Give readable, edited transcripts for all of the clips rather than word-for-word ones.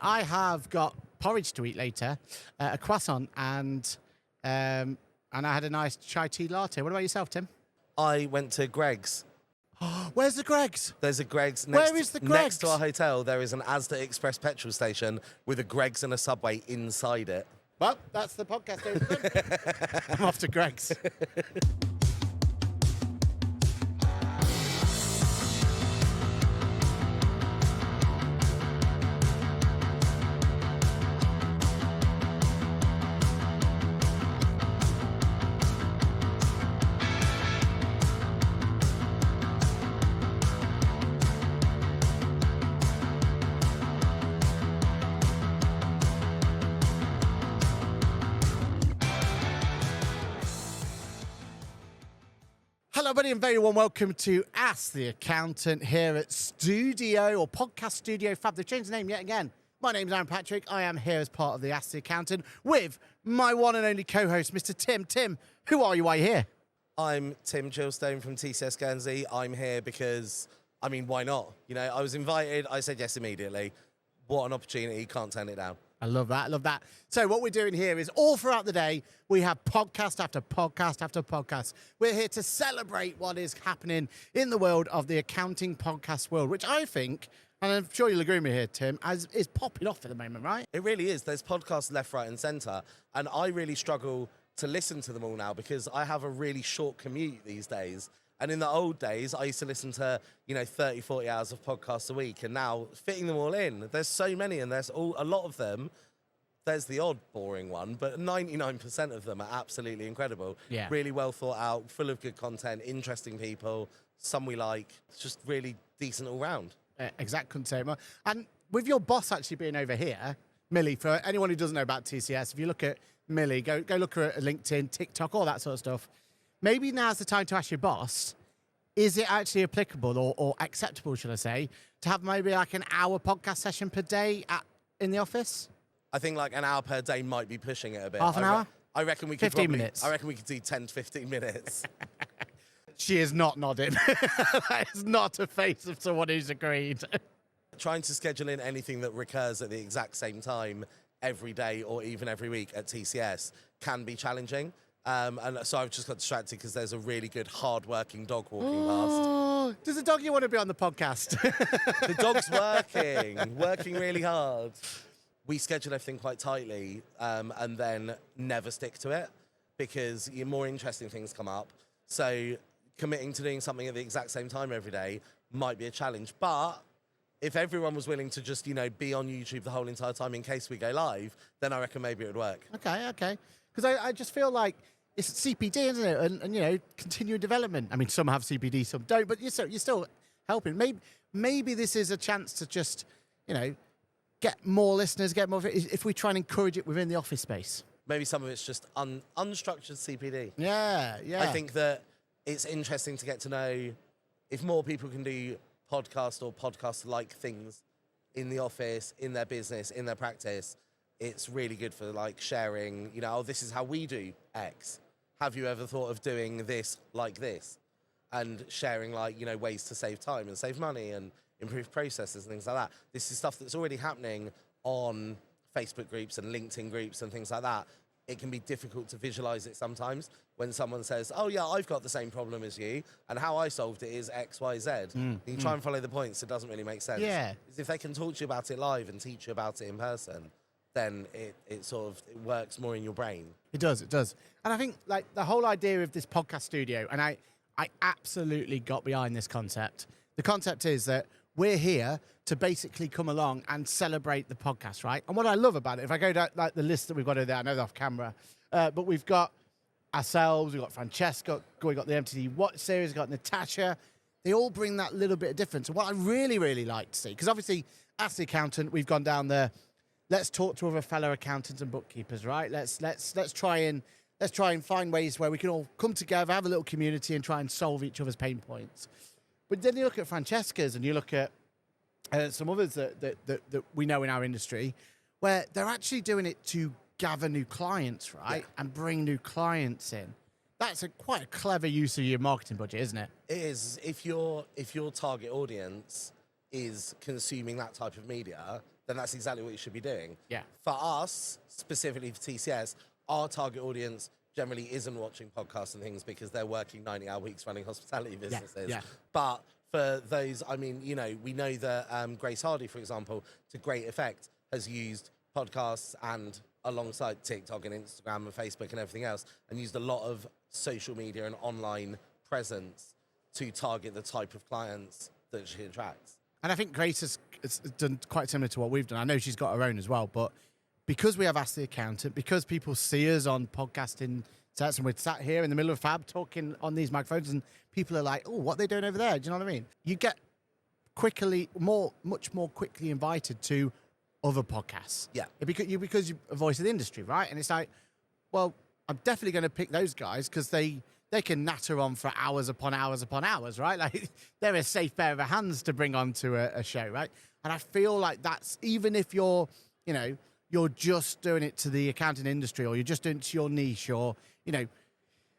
I have got porridge to eat later, a croissant, and I had a nice chai tea latte. What about yourself, Tim? I went to Greg's. Where's the Greg's? There's a Greg's. Where is the Greg's? Next to our hotel, there is an Asda Express petrol station with a Greg's and a Subway inside it. Well, that's the podcast over. I'm off to Greg's. Hello, everybody, and very warm welcome to Ask the Accountant here at Studio or Podcast Studio FAB. They've changed the name yet again. My name's Aaron Patrick. I am here as part of the Ask the Accountant with my one and only co-host, Mr. Tim. Tim, who are you? Why are you here? I'm Tim Chilestone from TCS Guernsey. I'm here because, why not? I was invited. I said yes immediately. What an opportunity. Can't turn it down. I love that. I love that. So what we're doing here is all throughout the day, we have podcast after podcast after podcast. We're here to celebrate what is happening in the world of the accounting podcast world, which I think, and I'm sure you'll agree with me here, Tim, is popping off at the moment, right? It really is. There's podcasts left, right and centre. And I really struggle to listen to them all now because I have a really short commute these days. And in the old days, I used to listen to, 30, 40 hours of podcasts a week. And now fitting them all in, there's so many and there's a lot of them. There's the odd boring one, but 99% of them are absolutely incredible. Yeah. Really well thought out, full of good content, interesting people, some we like. It's just really decent all round. Exact couldn't say it more. And with your boss actually being over here, Millie, for anyone who doesn't know about TCS, if you look at Millie, go look at her at LinkedIn, TikTok, all that sort of stuff. Maybe now's the time to ask your boss, is it actually applicable or acceptable, should I say, to have maybe like an hour podcast session per day in the office? I think like an hour per day might be pushing it a bit. Half an hour? I reckon we could 15 minutes. I reckon we could do 10 to 15 minutes. She is not nodding. That is not a face of someone who's agreed. Trying to schedule in anything that recurs at the exact same time every day or even every week at TCS can be challenging. And so I've just got distracted because there's a really good, hard-working dog walking past. Does the doggy want to be on the podcast? The dog's working really hard. We schedule everything quite tightly and then never stick to it because more interesting things come up. So committing to doing something at the exact same time every day might be a challenge. But if everyone was willing to just, be on YouTube the whole entire time in case we go live, then I reckon maybe it would work. Okay. Because I just feel like it's CPD, isn't it? And continued development. Some have CPD, some don't, but you're still helping. Maybe this is a chance to just, get more listeners, get more, if we try and encourage it within the office space. Maybe some of it's just unstructured CPD. Yeah. I think that it's interesting to get to know if more people can do podcast or podcast-like things in the office, in their business, in their practice. It's really good for sharing, this is how we do X. Have you ever thought of doing this like this? And sharing ways to save time and save money and improve processes and things like that. This is stuff that's already happening on Facebook groups and LinkedIn groups and things like that. It can be difficult to visualize it sometimes when someone says, oh yeah, I've got the same problem as you and how I solved it is X, Y, Z. You try and follow the points, it doesn't really make sense. Yeah. If they can talk to you about it live and teach you about it in person, then it works more in your brain. It does. And I think the whole idea of this podcast studio, and I absolutely got behind this concept. The concept is that we're here to basically come along and celebrate the podcast, right? And what I love about it, if I go down the list that we've got over there, I know they're off camera, but we've got ourselves, we've got Francesca, we've got the MTD Watch series, we've got Natasha. They all bring that little bit of difference. And what I really, really like to see, because obviously, as the accountant, we've gone down there. Let's talk to other fellow accountants and bookkeepers, right? Let's try and find ways where we can all come together, have a little community, and try and solve each other's pain points. But then you look at Francesca's and you look at some others that we know in our industry, where they're actually doing it to gather new clients, right, and bring new clients in. That's quite a clever use of your marketing budget, isn't it? It is. If your target audience is consuming that type of media, then that's exactly what you should be doing. Yeah. For us, specifically for TCS, our target audience generally isn't watching podcasts and things because they're working 90-hour weeks running hospitality businesses. Yeah. But for those, I mean, you know, we know that Grace Hardy, for example, to great effect, has used podcasts and alongside TikTok and Instagram and Facebook and everything else, and used a lot of social media and online presence to target the type of clients that she attracts. And I think Grace has done quite similar to what we've done. I know she's got her own as well, but because we have Ask the Accountant, because people see us on podcasting sets and we're sat here in the middle of FAB talking on these microphones and people are like, oh, what are they doing over there? Do you know what I mean? You get much more quickly invited to other podcasts. Yeah. Because you're a voice of the industry, right? And it's like, well, I'm definitely going to pick those guys because they can natter on for hours upon hours upon hours, right? Like they're a safe pair of hands to bring onto a show, right? And I feel like that's, even if you're just doing it to the accounting industry or you're just doing it to your niche or, you know,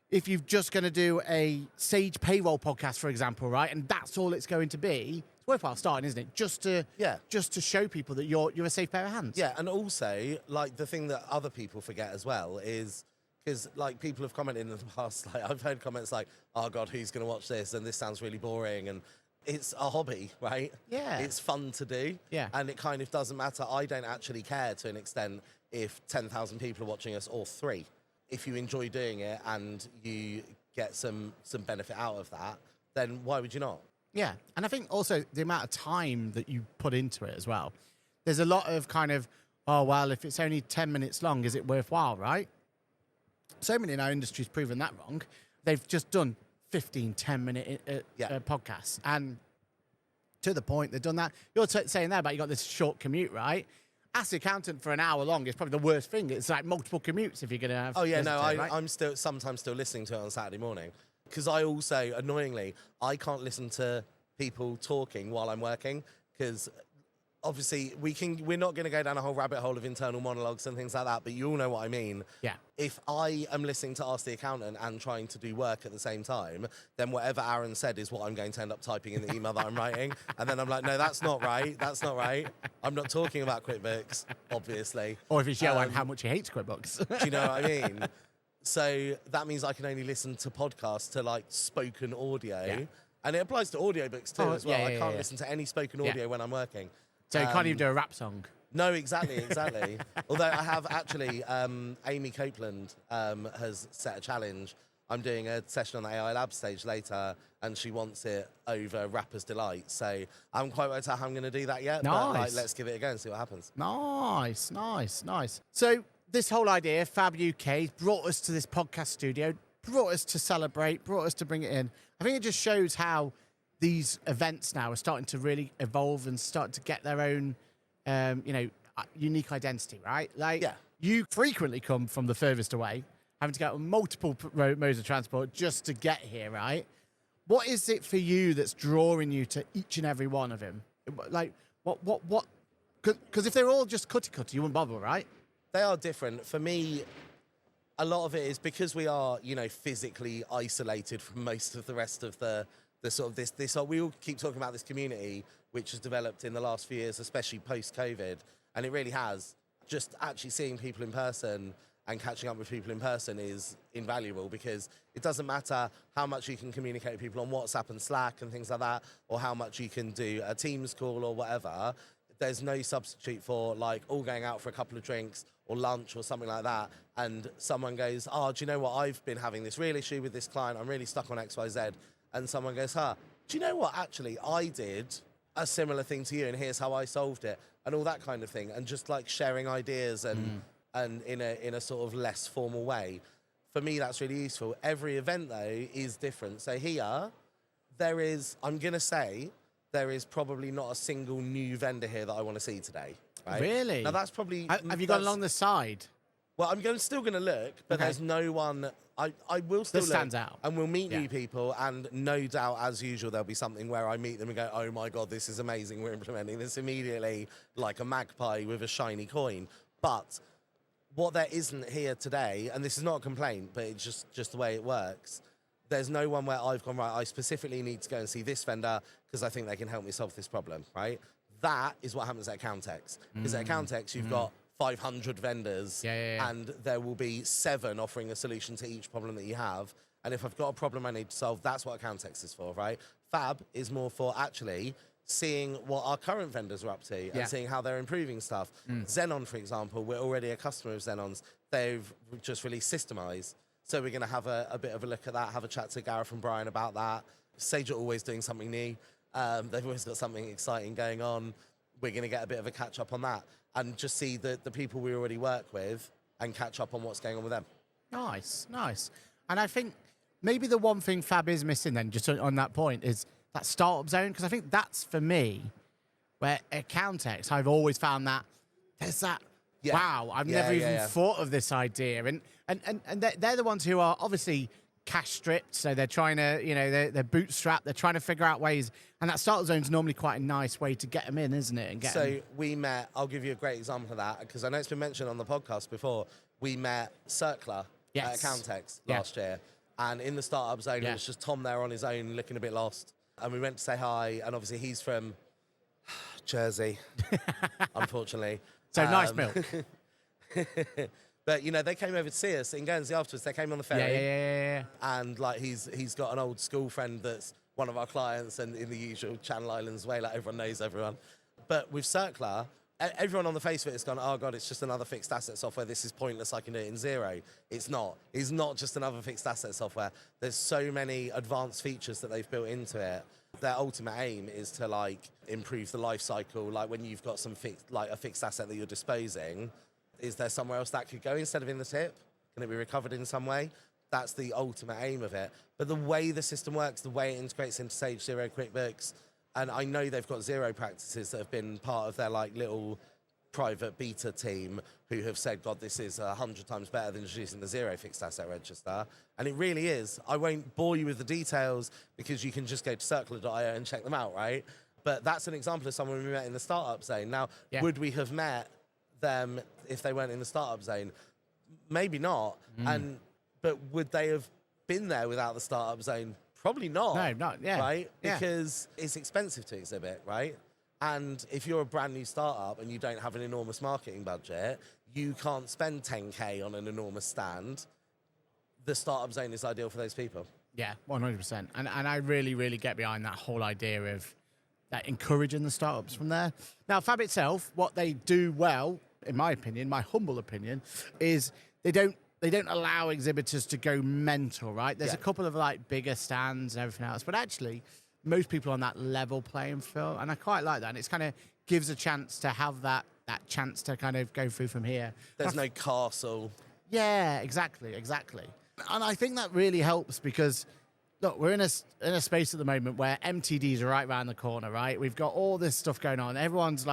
if you're just going to do a Sage payroll podcast, for example, right? And that's all it's going to be. It's worthwhile starting, isn't it? Just to show people that you're a safe pair of hands. Yeah, and also, like, the thing that other people forget as well is, because, like, people have commented in the past, like, I've heard comments like, oh, God, who's going to watch this? And this sounds really boring. And it's a hobby, right? Yeah. It's fun to do. Yeah. And it kind of doesn't matter. I don't actually care to an extent if 10,000 people are watching us or 3. If you enjoy doing it and you get some benefit out of that, then why would you not? Yeah. And I think also the amount of time that you put into it as well. There's a lot of kind of, oh, well, if it's only 10 minutes long, is it worthwhile, right? So many in our industry's proven that wrong. They've just done 15, 10-minute podcasts. And to the point, they've done that. You're saying there about you got this short commute, right? Ask the Accountant for an hour long is probably the worst thing. It's like multiple commutes if you're going to have... Oh, yeah, no, right? I'm sometimes still listening to it on Saturday morning. Because I also, annoyingly, I can't listen to people talking while I'm working because... Obviously, we're not going to go down a whole rabbit hole of internal monologues and things like that, but you all know what I mean. Yeah. If I am listening to Ask the Accountant and trying to do work at the same time, then whatever Aaron said is what I'm going to end up typing in the email that I'm writing. And then I'm like, no, that's not right. That's not right. I'm not talking about QuickBooks, obviously. Or if it's Johann, how much he hates QuickBooks. Do you know what I mean? So that means I can only listen to podcasts to, like, spoken audio. Yeah. And it applies to audiobooks too as well. I can't listen to any spoken audio when I'm working. So you can't even do a rap song? No, exactly. Although I have actually, Amy Copeland has set a challenge. I'm doing a session on the AI Lab stage later, and she wants it over Rapper's Delight. So I haven't quite worked out how I'm going to do that yet. Nice. But, like, let's give it a go and see what happens. Nice. So this whole idea, FAB UK, brought us to this podcast studio, brought us to celebrate, brought us to bring it in. I think it just shows how these events now are starting to really evolve and start to get their own, unique identity, right? Like, you frequently come from the furthest away, having to get on multiple modes of transport just to get here, right? What is it for you that's drawing you to each and every one of them? Like, what? Because if they're all just cutty, you wouldn't bother, right? They are different. For me, a lot of it is because we are, physically isolated from most of the rest of the sort of this we all keep talking about this community which has developed in the last few years, especially post-COVID, and it really has. Just actually seeing people in person and catching up with people in person is invaluable because it doesn't matter how much you can communicate with people on WhatsApp and Slack and things like that, or how much you can do a Teams call or whatever. There's no substitute for, like, all going out for a couple of drinks or lunch or something like that, and someone goes, oh, do you know what, I've been having this real issue with this client, I'm really stuck on XYZ. And someone goes, do you know what, actually, I did a similar thing to you and here's how I solved it, and all that kind of thing. And just, like, sharing ideas and in a sort of less formal way. For me, that's really useful. Every event, though, is different. So here, I'm going to say, there is probably not a single new vendor here that I want to see today. Right? Really? Now, that's probably... Have you gone along the side? Well, I'm still going to look, but there's no one... I will still look. Stands out. And we'll meet new people, and no doubt, as usual, there'll be something where I meet them and go, oh my God, this is amazing, we're implementing this immediately, like a magpie with a shiny coin. But what there isn't here today, and this is not a complaint, but it's just the way it works, there's no one where I've gone, right, I specifically need to go and see this vendor because I think they can help me solve this problem, right? That is what happens at Accountex. Because at Accountex, you've got 500 vendors, and there will be 7 offering a solution to each problem that you have. And if I've got a problem I need to solve, that's what Accountex is for, right? FAB is more for actually seeing what our current vendors are up to and seeing how they're improving stuff. Xenon, for example, we're already a customer of Xenon's. They've just released Systemize. So we're going to have a bit of a look at that, have a chat to Gareth and Brian about that. Sage are always doing something new. They've always got something exciting going on. We're going to get a bit of a catch-up on that and just see the people we already work with and catch up on what's going on with them. Nice. And I think maybe the one thing FAB is missing then, just on that point, is that startup zone. Because I think that's, for me, where at Accountex, I've always found that there's that, wow, I've never even thought of this idea. And they're the ones who are obviously cash stripped, so they're trying to, they're bootstrapped, they're trying to figure out ways, and that startup zone is normally quite a nice way to get them in, isn't it? And we met, I'll give you a great example of that, because I know it's been mentioned on the podcast before, we met Circular at Accountex last year, and in the startup zone, it was just Tom there on his own, looking a bit lost, and we went to say hi, and obviously he's from Jersey, unfortunately. So nice milk. But, they came over to see us in Guernsey afterwards. They came on the ferry. Yeah. And, he's got an old school friend that's one of our clients, and in the usual Channel Islands way, everyone knows everyone. But with Circular, everyone on the face of it has gone, oh, God, it's just another fixed asset software. This is pointless. I can do it in Xero. It's not. It's not just another fixed asset software. There's so many advanced features that they've built into it. Their ultimate aim is to, improve the life cycle. When you've got a fixed asset that you're disposing, is there somewhere else that could go instead of in the tip? Can it be recovered in some way? That's the ultimate aim of it. But the way the system works, the way it integrates into Sage, Xero, QuickBooks, and I know they've got Xero practices that have been part of their little private beta team who have said, God, this is 100 times better than just using the Xero fixed asset register. And it really is. I won't bore you with the details because you can just go to circular.io and check them out, right? But that's an example of someone we met in the startup zone. Now, would we have met them if they weren't in the startup zone? Maybe not. But would they have been there without the startup zone? Probably not. No, not, right? Because it's expensive to exhibit, right? And if you're a brand new startup and you don't have an enormous marketing budget, you can't spend 10K on an enormous stand. The startup zone is ideal for those people. Yeah, 100%. And I really, really get behind that whole idea of that encouraging the startups from there. Now, FAB itself, what they do well, in my opinion, my humble opinion, is they don't allow exhibitors to go mental, right? There's a couple of bigger stands and everything else, but actually most people are on that level playing field, and I quite like that. And it's kind of gives a chance to have that chance to kind of go through from here. There's no castle. Yeah, exactly. And I think that really helps because, look, we're in a space at the moment where MTDs are right around the corner, right? We've got all this stuff going on. Everyone's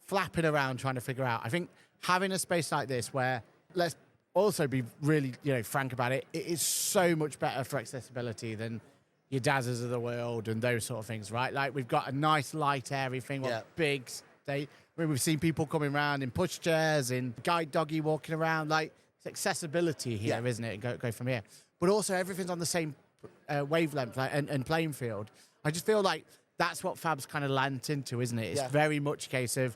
flapping around trying to figure out. I think having a space like this where, let's also be really, frank about it, it is so much better for accessibility than your Dazzers of the world and those sort of things, right? We've got a nice light airy thing, big state. We've seen people coming around in pushchairs, in guide doggy walking around. It's accessibility here, isn't it? And go from here. But also everything's on the same wavelength and playing field. I just feel like that's what FAB's kind of landed into, isn't it? It's very much a case of,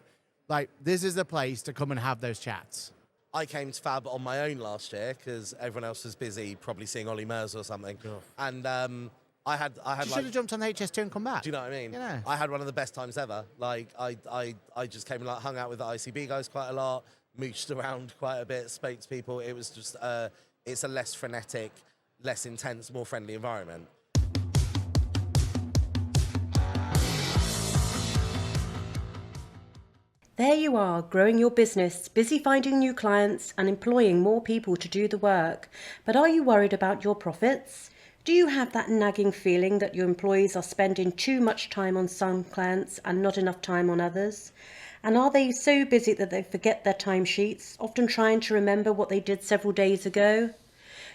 this is the place to come and have those chats. I came to FAB on my own last year because everyone else was busy, probably seeing Ollie Mers or something. And I had. You should have jumped on the HS2 and come back. Do you know what I mean? Yeah. I had one of the best times ever. I just came and hung out with the ICB guys quite a lot, mooched around quite a bit, spoke to people. It was just it's a less frenetic, less intense, more friendly environment. There you are, growing your business, busy finding new clients and employing more people to do the work. But are you worried about your profits? Do you have that nagging feeling that your employees are spending too much time on some clients and not enough time on others? And are they so busy that they forget their timesheets, often trying to remember what they did several days ago?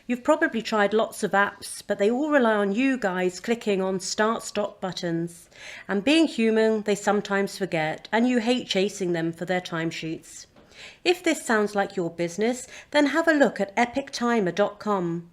You've probably tried lots of apps, but they all rely on you guys clicking on start-stop buttons. And being human, they sometimes forget, and you hate chasing them for their timesheets. If this sounds like your business, then have a look at eppiqtimer.com.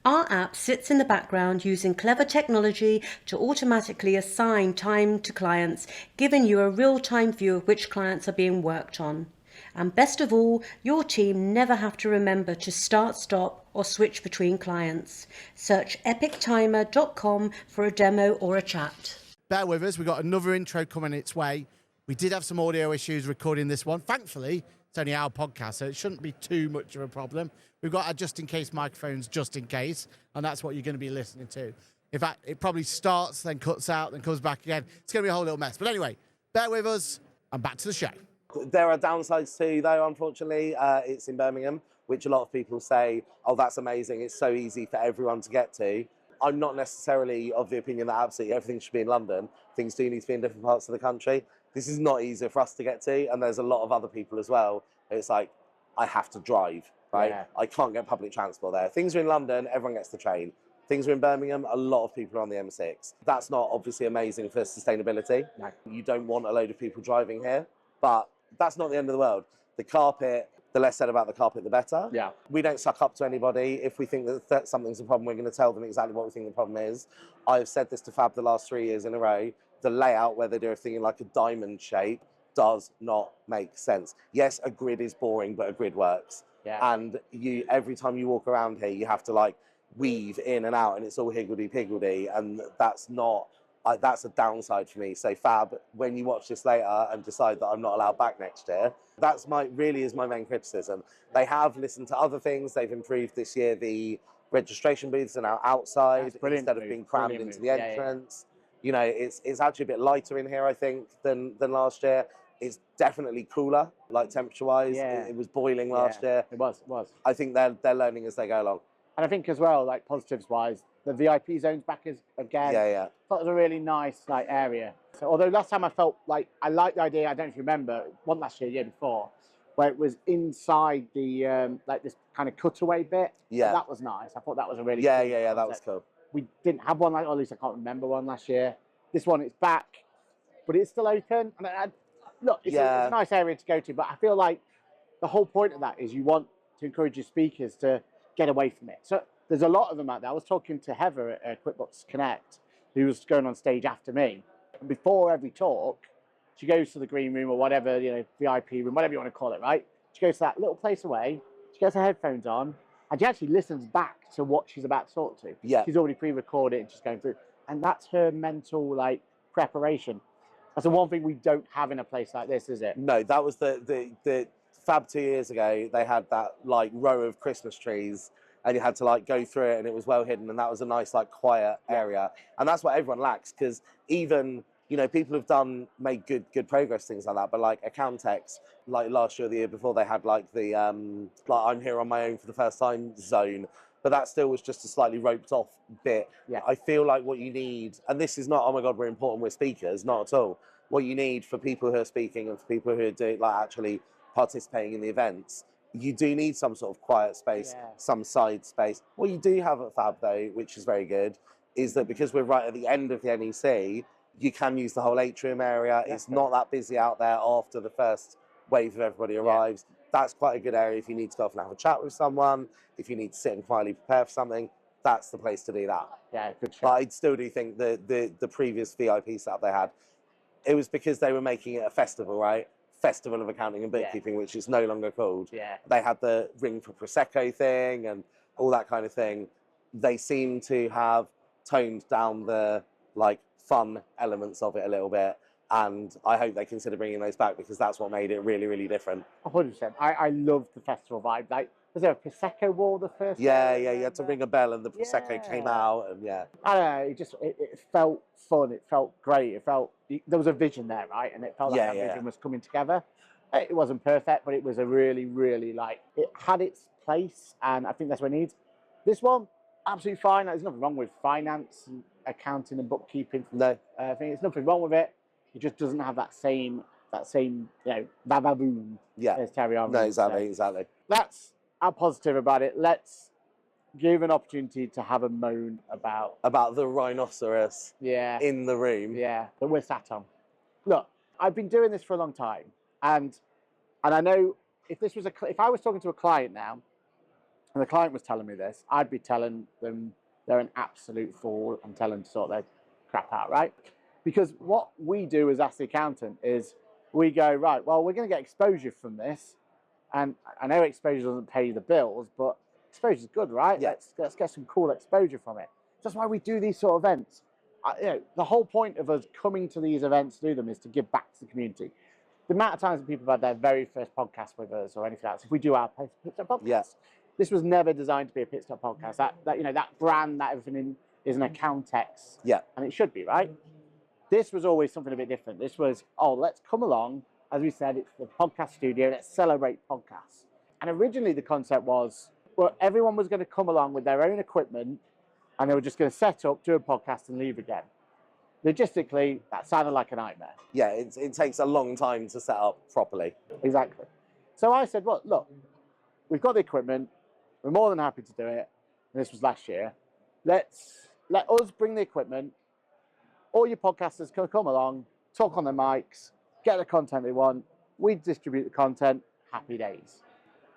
Our app sits in the background using clever technology to automatically assign time to clients, giving you a real-time view of which clients are being worked on. And best of all, your team never have to remember to start, stop, or switch between clients. Search epictimer.com for a demo or a chat. Bear with us, we've got another intro coming its way. We did have some audio issues recording this one. Thankfully, it's only our podcast, so it shouldn't be too much of a problem. We've got our just-in-case microphones, just in case, and that's what you're going to be listening to. In fact, it probably starts, then cuts out, then comes back again. It's going to be a whole little mess. But anyway, bear with us, and back to the show. There are downsides too, though, unfortunately. It's in Birmingham, which a lot of people say, oh, that's amazing. It's so easy for everyone to get to. I'm not necessarily of the opinion that absolutely everything should be in London. Things do need to be in different parts of the country. This is not easier for us to get to, and there's a lot of other people as well. It's like, I have to drive, right? Yeah. I can't get public transport there. Things are in London, everyone gets the train. Things are in Birmingham, a lot of people are on the M6. That's not obviously amazing for sustainability. No. You don't want a load of people driving here, but that's not the end of the world. The carpet, the less said about the carpet, the better. Yeah. We don't suck up to anybody. If we think that something's a problem, we're going to tell them exactly what we think the problem is. I've said this to FAB the last 3 years in a row. The layout, where they do everything in like a diamond shape, does not make sense. Yes, a grid is boring, but a grid works. Yeah. And every time you walk around here, you have to like weave in and out, and it's all higgledy-piggledy, and that's not... that's a downside for me. So FAB, when you watch this later and decide that I'm not allowed back next year, that's really is my main criticism. They have listened to other things. They've improved this year. The registration booths are now outside instead of being crammed into the entrance. You know, it's actually a bit lighter in here, I think, than last year. It's definitely cooler, like temperature-wise. Yeah. It was boiling last year. It was. I think they're learning as they go along. And I think as well, like positives-wise, the VIP zones back is again. Yeah. Thought it was a really nice like area. So although last time I felt like I liked the idea, I don't know if you remember, one last year, year before, where it was inside the like this kind of cutaway bit. Yeah. That was nice. I thought that was a really Yeah, cool that was concept. cool. We didn't have one like, or at least I can't remember one last year. This one, it's back, but it's still open. And look, it's a nice area to go to, but I feel like the whole point of that is you want to encourage your speakers to get away from it. So there's a lot of them out there. I was talking to Heather at QuickBooks Connect, who was going on stage after me. And before every talk, she goes to the green room or whatever, you know, VIP room, whatever you want to call it, right? She goes to that little place away, she gets her headphones on, and she actually listens back to what she's about to talk to. Yeah. She's already pre-recorded and she's going through. And that's her mental, like, preparation. That's the one thing we don't have in a place like this, is it? No, that was the FAB 2 years ago. They had that like row of Christmas trees, and you had to like go through it, and it was well hidden, and that was a nice like quiet area. And that's what everyone lacks, because even, you know, people have made good progress, things like that. But like Accountex, like last year or the year before, they had like the like I'm here on my own for the first time zone. But that still was just a slightly roped off bit. Yeah. I feel like what you need, and this is not, oh my God, we're important, we're speakers, not at all. What you need for people who are speaking and for people who are like actually participating in the events, you do need some sort of quiet space, some side space. What you do have at FAB though, which is very good, is that because we're right at the end of the NEC, you can use the whole atrium area. It's not that busy out there after the first wave of everybody arrives. That's quite a good area if you need to go off and have a chat with someone, if you need to sit and quietly prepare for something. That's the place to do that. Yeah, good shot. But I still do think the previous VIP setup they had, it was because they were making it a festival, right? Festival of Accounting and Bookkeeping, which is no longer called. Yeah. They had the Ring for Prosecco thing and all that kind of thing. They seem to have toned down the like fun elements of it a little bit. And I hope they consider bringing those back, because that's what made it really, really different. 100%. I love the festival vibe. Like, was there a Prosecco wall the first day? Yeah, you had to ring a bell and the Prosecco came out, and I don't know, it felt fun, it felt great, there was a vision there, right? And it felt like that vision was coming together. It wasn't perfect, but it was a really, really, like, it had its place, and I think that's what it needs. This one, absolutely fine. There's nothing wrong with finance and accounting and bookkeeping. No. I think there's nothing wrong with it. It just doesn't have that same, you know, va-va-boom as Terry Armour. No, exactly. That's our positive about it. Let's give an opportunity to have a moan about the rhinoceros in the room. Yeah, that we're sat on. Look, I've been doing this for a long time, and I know if I was talking to a client now, and the client was telling me this, I'd be telling them they're an absolute fool and tell them to sort their crap out, right? Because what we do as the accountant is we go, right, well, we're going to get exposure from this. And I know exposure doesn't pay the bills, but exposure is good, right? Yeah. Let's get some cool exposure from it. That's why we do these sort of events. The whole point of us coming to these events to do them is to give back to the community. The amount of times that people have had their very first podcast with us or anything else, if we do our Pit Stop podcast, this was never designed to be a Pit Stop podcast. That brand, that everything is an Accountex, and it should be, right? This was always something a bit different. This was, let's come along. As we said, it's the podcast studio. Let's celebrate podcasts. And originally the concept was, well, everyone was going to come along with their own equipment and they were just going to set up, do a podcast and leave again. Logistically, that sounded like a nightmare. Yeah, it takes a long time to set up properly. Exactly. So I said, well, look, we've got the equipment. We're more than happy to do it. And this was last year. Let us bring the equipment. All your podcasters can come along, talk on their mics, get the content they want. We distribute the content. Happy days.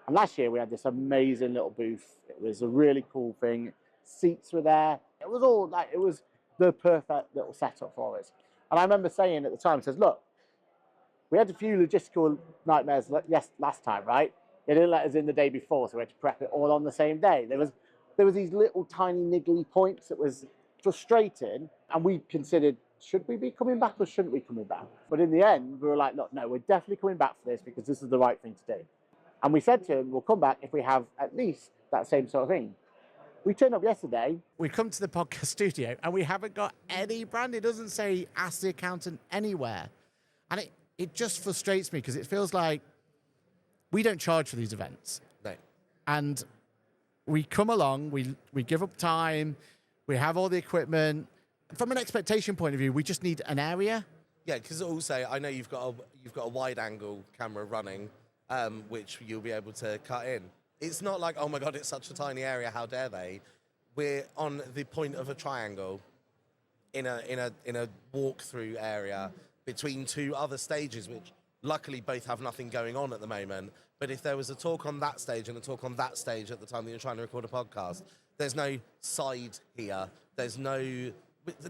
And last year we had this amazing little booth. It was a really cool thing. Seats were there. It was the perfect little setup for us. And I remember saying at the time, says, look, we had a few logistical nightmares last time, right? They didn't let us in the day before, so we had to prep it all on the same day. There was these little tiny niggly points that was frustrating, and we considered, should we be coming back or shouldn't we be coming back? But in the end, we were like, look, no, we're definitely coming back for this because this is the right thing to do. And we said to him, we'll come back if we have at least that same sort of thing. We turned up yesterday. We come to the podcast studio and we haven't got any brand. It doesn't say Ask the Accountant anywhere. And it just frustrates me because it feels like we don't charge for these events. No. And we come along, we give up time, we have all the equipment. From an expectation point of view, we just need an area. Yeah, because also I know you've got a wide angle camera running, which you'll be able to cut in. It's not like, oh my God, it's such a tiny area, how dare they? We're on the point of a triangle in a walk-through area between two other stages, which luckily both have nothing going on at the moment. But if there was a talk on that stage and a talk on that stage at the time that you're trying to record a podcast, there's no side here. There's no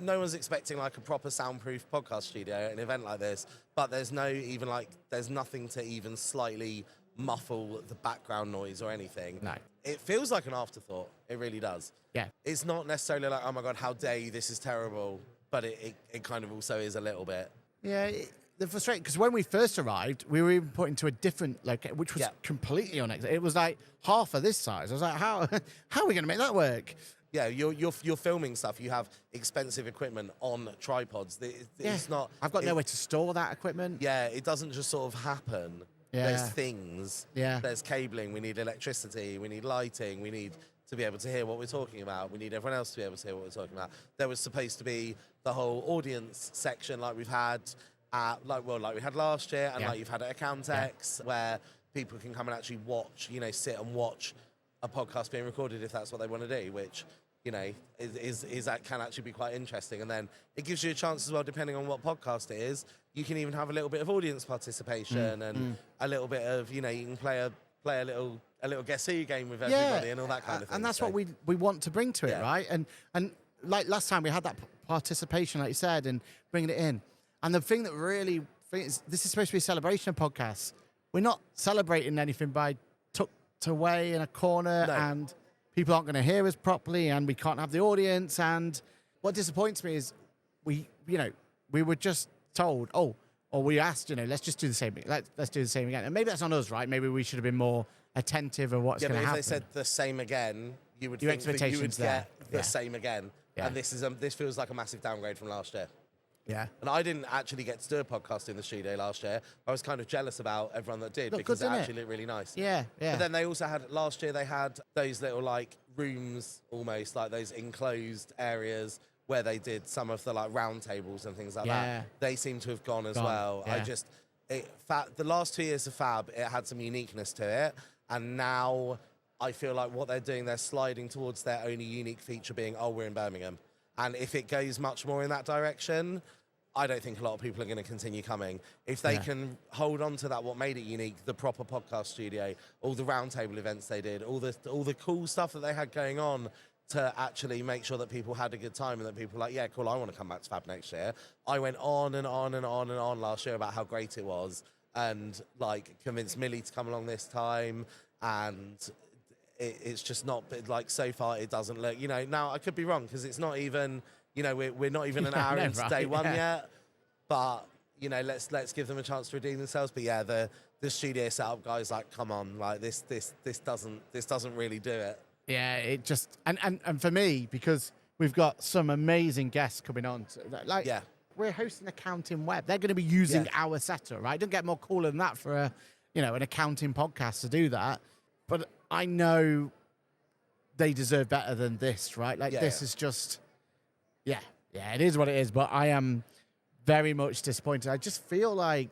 one's expecting like a proper soundproof podcast studio at an event like this, but there's nothing to even slightly muffle the background noise or anything. No. It feels like an afterthought. It really does. Yeah. It's not necessarily like, oh my God, how dare you, this is terrible. But it kind of also is a little bit. Yeah, the frustrating, because when we first arrived, we were even put into a different location, which was completely unexpected. It was like half of this size. I was like, how are we going to make that work? Yeah, you're filming stuff. You have expensive equipment on tripods. It's not. I've got nowhere to store that equipment. Yeah, it doesn't just sort of happen. Yeah. There's things. Yeah. There's cabling. We need electricity. We need lighting. We need to be able to hear what we're talking about. We need everyone else to be able to hear what we're talking about. There was supposed to be the whole audience section like we've had like we had last year and like you've had at Accountex where people can come and actually watch, sit and watch a podcast being recorded if that's what they want to do, which is that can actually be quite interesting. And then it gives you a chance as well, depending on what podcast it is, you can even have a little bit of audience participation and a little bit of, you can play a little guess who game with everybody and all that kind of thing. And that's what we want to bring to it, right? And like last time we had that participation, like you said, and bringing it in. And the thing that really, this is supposed to be a celebration podcast. We're not celebrating anything by tucked away in a corner and people aren't going to hear us properly and we can't have the audience. And what disappoints me is we were just told, or we asked, let's just do the same. Let's do the same again. And maybe that's on us, right? Maybe we should have been more attentive of what's going to happen. If they said the same again, you would Your think that you would expectations there. get the same again. Yeah. And this feels like a massive downgrade from last year. Yeah. And I didn't actually get to do a podcast in the studio last year. I was kind of jealous about everyone that did because it actually looked really nice. Yeah, yeah. But then they also had, last year they had those little like rooms, almost like those enclosed areas where they did some of the like round tables and things like that. They seem to have gone as well. Yeah. The last 2 years of FAB, it had some uniqueness to it. And now I feel like what they're doing, they're sliding towards their only unique feature being, we're in Birmingham. And if it goes much more in that direction, I don't think a lot of people are going to continue coming. If they can hold on to that, what made it unique, the proper podcast studio, all the roundtable events they did, all the cool stuff that they had going on to actually make sure that people had a good time and that people were like, yeah, cool, I want to come back to FAB next year. I went on and on and on and on last year about how great it was and like convinced Millie to come along this time. And it's just not, like, so far it doesn't look, you know, now I could be wrong because it's not even... You know, we're not even an hour into day one yet, but you know, let's give them a chance to redeem themselves. But yeah, the studio setup guys, like, come on, like this doesn't really do it. Yeah, it just and for me, because we've got some amazing guests coming on, like we're hosting Accounting Web. They're going to be using our setup, right? Don't get more cooler than that for an accounting podcast to do that. But I know they deserve better than this, right? Like this is just. Yeah, it is what it is, but I am very much disappointed. I just feel like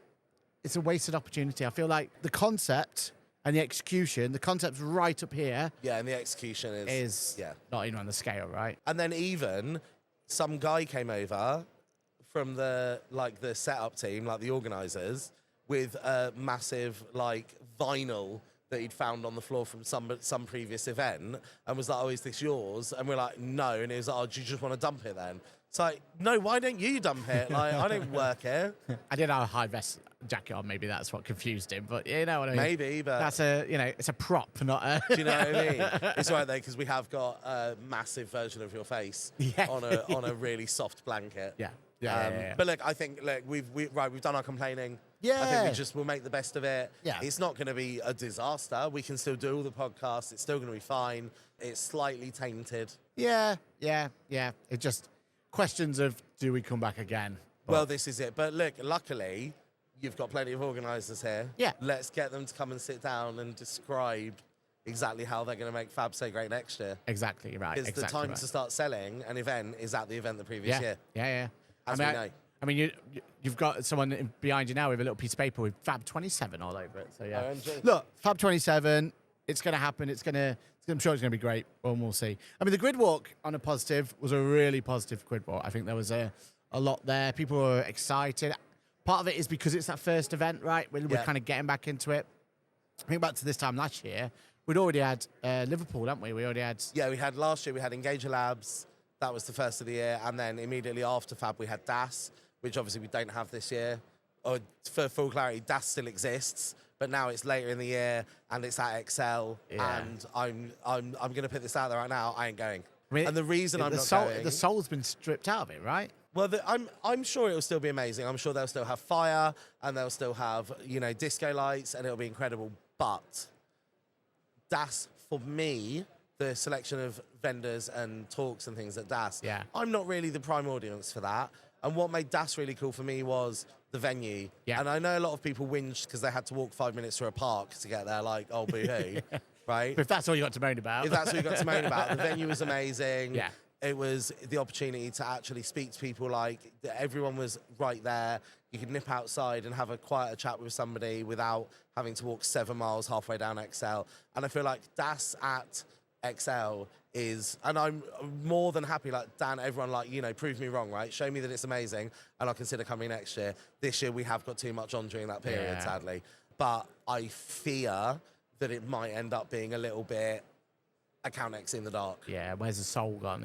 it's a wasted opportunity. I feel like the concept and the execution, the concept's right up here. Yeah, and the execution is not even on the scale, right? And then even some guy came over from the setup team, like the organisers, with a massive like vinyl that he'd found on the floor from some previous event and was like, oh, is this yours? And we're like, no. And he was like, oh, do you just want to dump it then? It's like, no, why don't you dump it? Like, I don't work here. I did have a high vest jacket on. Maybe that's what confused him. But you know what I mean? Maybe, but... That's it's a prop, not a... Do you know what I mean? It's right there because we have got a massive version of your face on a really soft blanket. Yeah. But look, I think we've done our complaining. Yeah. I think we'll make the best of it. Yeah. It's not going to be a disaster. We can still do all the podcasts. It's still going to be fine. It's slightly tainted. Yeah. It just questions of, do we come back again? But, well, this is it. But look, luckily, you've got plenty of organisers here. Yeah. Let's get them to come and sit down and describe exactly how they're going to make FAB so great next year. Exactly right. Because the time to start selling an event is at the event the previous year. Yeah. As we know. I mean, you've got someone behind you now with a little piece of paper with FAB 27 all over it. So yeah, look, FAB 27, it's going to happen. I'm sure it's going to be great. Well, we'll see. I mean, the grid walk on a positive was a really positive grid walk. I think there was a lot there. People were excited. Part of it is because it's that first event, right? We're kind of getting back into it. I think back to this time last year, we'd already had Liverpool, hadn't we? We already had. Yeah, we had last year. We had Engager Labs. That was the first of the year, and then immediately after FAB, we had DAS, which obviously we don't have this year. Or for full clarity, DAS still exists, but now it's later in the year and it's at Excel. Yeah. And I'm going to put this out there right now. I ain't going. I mean, and the reason I'm not going, the soul's been stripped out of it, right? Well, I'm sure it'll still be amazing. I'm sure they'll still have fire and they'll still have disco lights and it'll be incredible. But DAS for me, the selection of vendors and talks and things at DAS, I'm not really the prime audience for that. And what made DAS really cool for me was the venue. Yeah. And I know a lot of people whinged because they had to walk 5 minutes through a park to get there, like, oh, boo-hoo, right? But if that's all you got to moan about. If that's all you got to moan about. The venue was amazing. Yeah. It was the opportunity to actually speak to people, like, everyone was right there. You could nip outside and have a quieter chat with somebody without having to walk 7 miles halfway down XL. And I feel like DAS at XL is, and I'm more than happy, like, Dan, everyone, like, prove me wrong, right? Show me that it's amazing and I'll consider coming next year. This year we have got too much on during that period, sadly. But I fear that it might end up being a little bit Account X in the dark. Yeah, where's the soul gone?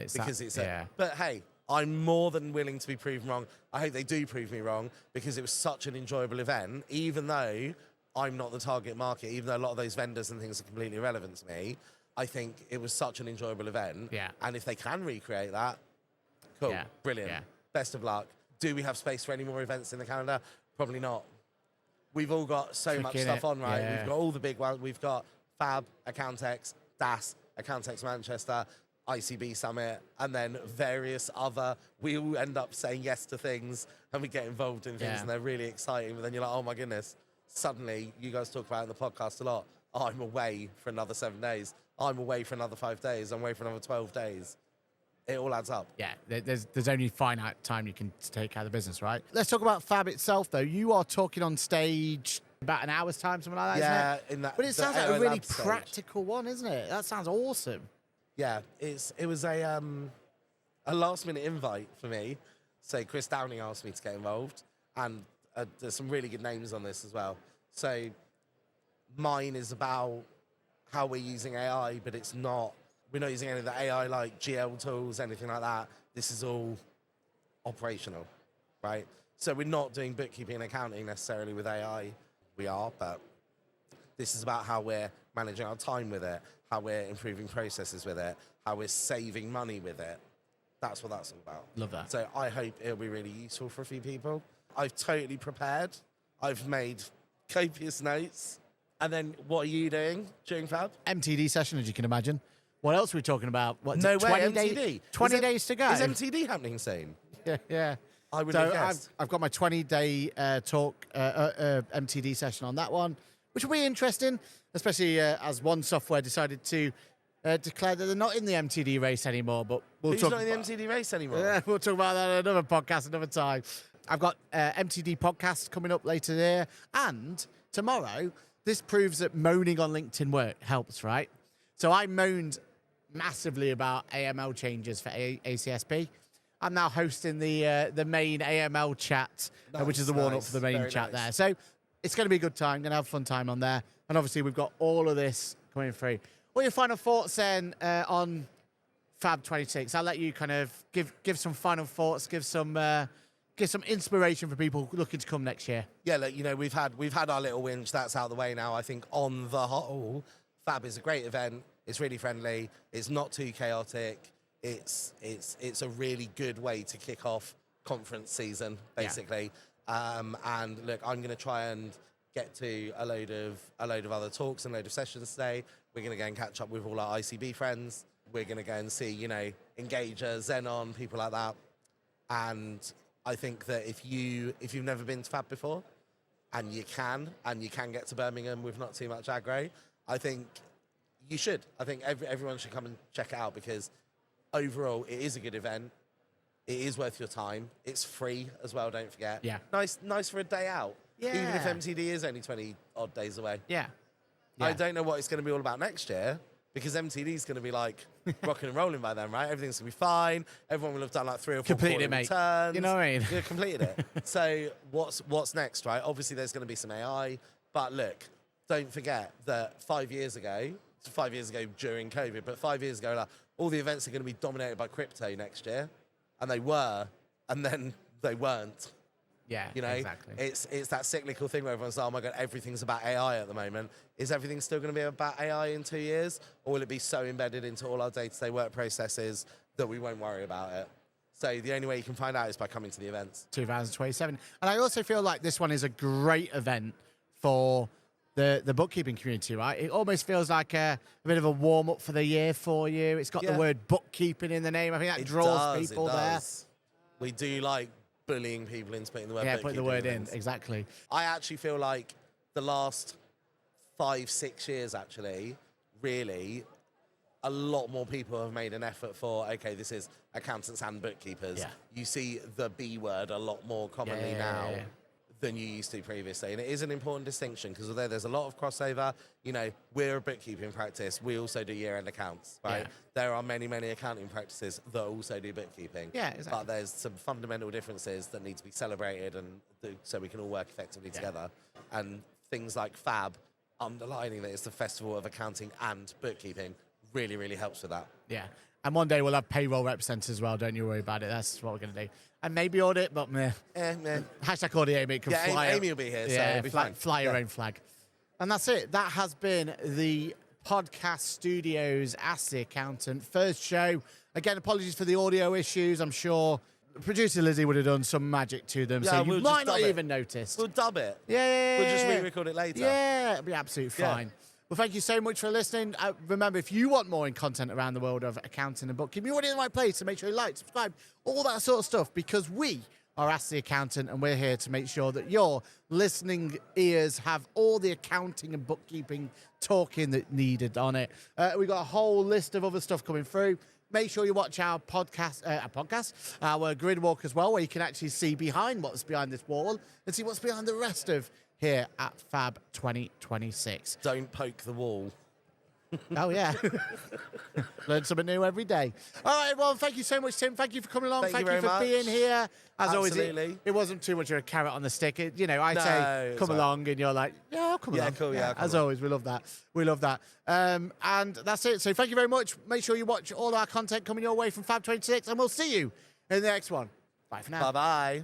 But hey, I'm more than willing to be proven wrong. I hope they do prove me wrong because it was such an enjoyable event, even though I'm not the target market, even though a lot of those vendors and things are completely irrelevant to me. I think it was such an enjoyable event. Yeah. And if they can recreate that, cool, brilliant. Yeah. Best of luck. Do we have space for any more events in the calendar? Probably not. We've all got so much stuff on, right? Yeah. We've got all the big ones. We've got FAB, Accountex, DAS, Accountex Manchester, ICB Summit, and then various other. We all end up saying yes to things and we get involved in things and they're really exciting. But then you're like, oh my goodness, suddenly you guys talk about it in the podcast a lot. Oh, I'm away for another 7 days. I'm away for another 5 days. I'm away for another 12 days. It all adds up. Yeah, there's only finite time you can take out of the business, right? Let's talk about FAB itself, though. You are talking on stage about an hour's time, something like that, isn't it? But it sounds like a really practical one, isn't it? That sounds awesome. Yeah, it was a last-minute invite for me. So Chris Downing asked me to get involved, and there's some really good names on this as well. So mine is about how we're using AI, but we're not using any of the AI like GL tools, anything like that. This is all operational, right? So we're not doing bookkeeping and accounting necessarily with AI. We are, but this is about how we're managing our time with it, how we're improving processes with it, how we're saving money with it. That's what that's all about. Love that. So I hope it'll be really useful for a few people. I've totally prepared. I've made copious notes. And then what are you doing during FAB? MTD session, as you can imagine. What else are we talking about? What, No way, 20 MTD. 20 days to go. Is MTD happening soon? Yeah. I would So have guessed. I've got my 20-day MTD session on that one, which will be interesting, especially as one software decided to declare that they're not in the MTD race anymore. But we'll Who's talk not in the MTD race anymore? Yeah, we'll talk about that in another podcast, another time. I've got MTD podcast coming up later there, and tomorrow. This proves that moaning on LinkedIn helps, right? So I moaned massively about AML changes for ACSP. I'm now hosting the main AML chat, which is the warm-up for the main Very chat nice. there. So it's going to be a good time. Going to have a fun time on there. And obviously, we've got all of this coming through. What are your final thoughts then on FAB 26? I'll let you kind of give some final thoughts, give some inspiration for people looking to come next year. Yeah, look, we've had our little whinge. That's out of the way now. I think on the whole, FAB is a great event. It's really friendly. It's not too chaotic. It's a really good way to kick off conference season, basically. Yeah. And look, I'm going to try and get to a load of other talks and a load of sessions today. We're going to go and catch up with all our ICB friends. We're going to go and see, Engager, Xenon, people like that. And I think that if you've never been to FAB before, and you can get to Birmingham with not too much aggro, I think you should. I think everyone should come and check it out, because overall it is a good event. It is worth your time. It's free as well, don't forget. Yeah. Nice for a day out. Yeah. Even if MTD is only 20 odd days away. Yeah. I don't know what it's going to be all about next year, because MTD is going to be like rocking and rolling by then, right? Everything's going to be fine. Everyone will have done like 3 or 4 Completed it, mate. returns. You know what I mean? Yeah, completed it. So what's next, right? Obviously, there's going to be some AI, but look, don't forget that 5 years ago during COVID, but 5 years ago, like, all the events are going to be dominated by crypto next year, and they were, and then they weren't. Yeah, exactly. It's that cyclical thing where everyone's like, oh my God, everything's about AI at the moment. Is everything still going to be about AI in 2 years? Or will it be so embedded into all our day-to-day work processes that we won't worry about it? So the only way you can find out is by coming to the events. 2027. And I also feel like this one is a great event for the bookkeeping community, right? It almost feels like a bit of a warm-up for the year for you. It's got the word bookkeeping in the name. I think that draws people there. We do like bullying people into putting the word putting the word in, exactly. I actually feel like the last 5-6 years, actually, really, a lot more people have made an effort for, okay, this is accountants and bookkeepers. Yeah. You see the B word a lot more commonly now than you used to previously. And it is an important distinction, because although there's a lot of crossover, we're a bookkeeping practice. We also do year-end accounts, right? Yeah. There are many, many accounting practices that also do bookkeeping. Yeah, exactly. But there's some fundamental differences that need to be celebrated so we can all work effectively together. And things like FAB, underlining that it's the festival of accounting and bookkeeping, really, really helps with that. Yeah. And one day we'll have payroll representatives as well. Don't you worry about it. That's what we're going to do. And maybe audit, but meh. Hashtag audit Amy can fly. Amy will be here, so it'll be fine. Fly your own flag. And that's it. That has been the Podcast Studios Ask the Accountant first show. Again, apologies for the audio issues. I'm sure producer Lizzie would have done some magic to them, so you might not even notice. We'll dub it. Yeah. We'll just re-record it later. Yeah, it'll be absolutely fine. Well, thank you so much for listening. Remember, if you want more content around the world of accounting and bookkeeping, you're already in the right place, so make sure you like, subscribe, all that sort of stuff, because we are Ask the Accountant, and we're here to make sure that your listening ears have all the accounting and bookkeeping talking that needed on it. We've got a whole list of other stuff coming through. Make sure you watch our our grid walk as well, where you can actually see what's behind this wall and see what's behind the rest of here at FAB 2026. Don't poke the wall. Oh, yeah. Learn something new every day. All right, well, thank you so much, Tim. Thank you for coming along. Thank you for very much. being here. As Absolutely. always, it wasn't too much of a carrot on the stick. I say, come along, and you're like, yeah, I'll come along. Cool, yeah, as always, we love that. We love that. And that's it. So thank you very much. Make sure you watch all our content coming your way from Fab 26, and we'll see you in the next one. Bye for now. Bye-bye.